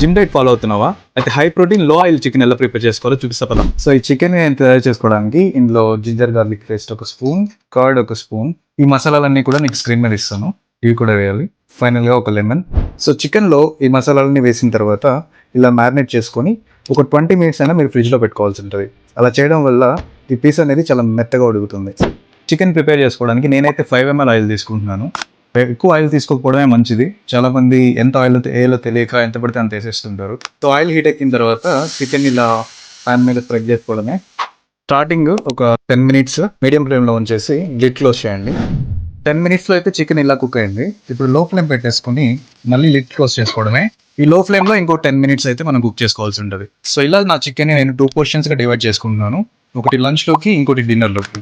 Gym diet follow అవుతున్నావా? అయితే high protein low oil chicken ఎలా ప్రిపేర్ చేసుకోవాలో చూపిస్తా పదం. సో ఈ చికెన్ నేను తయారు చేసుకోవడానికి ఇందులో జింజర్ గార్లిక్ పేస్ట్ ఒక స్పూన్, కర్డ్ ఒక స్పూన్, ఈ మసాలాలన్నీ కూడా నీకు స్క్రీన్ మీద ఇస్తాను, ఇవి కూడా వేయాలి. ఫైనల్గా ఒక లెమన్. సో చికెన్లో ఈ మసాలాలన్నీ వేసిన తర్వాత ఇలా మ్యారినేట్ చేసుకొని ఒక 20 మినిట్స్ అయినా మీరు ఫ్రిడ్జ్లో పెట్టుకోవాల్సి ఉంటుంది. అలా చేయడం వల్ల ఈ పీస్ అనేది చాలా మెత్తగా ఉడుకుతుంది. చికెన్ ప్రిపేర్ చేసుకోవడానికి నేనైతే 5 ml ఆయిల్ తీసుకుంటున్నాను. ఎక్కువ ఆయిల్ తీసుకోకపోవడమే మంచిది. చాలా మంది ఎంత ఆయిల్ వేయాలో తెలియక ఎంత పడితే అంత వేసేస్తుంటారు. సో ఆయిల్ హీట్ ఎక్కిన తర్వాత చికెన్ ఇలా ప్యాన్ మీద స్ప్రెడ్ చేసుకోవడమే. స్టార్టింగ్ ఒక 10 మినిట్స్ మీడియం ఫ్లేమ్లో ఉంచేసి లిడ్ క్లోజ్ చేయండి. 10 మినిట్స్లో అయితే చికెన్ ఇలా కుక్ అయింది. ఇప్పుడు లో ఫ్లేమ్ పెట్టేసుకొని మళ్ళీ లిడ్ క్లోజ్ చేసుకోవడమే. ఈ లో ఫ్లేమ్లో ఇంకో 10 మినిట్స్ అయితే మనం కుక్ చేసుకోవాల్సి ఉంటుంది. సో ఇలా నా చికెన్ నేను 2 పోర్షన్స్గా డివైడ్ చేసుకుంటున్నాను. ఒకటి లంచ్లోకి, ఇంకోటి డిన్నర్లోకి.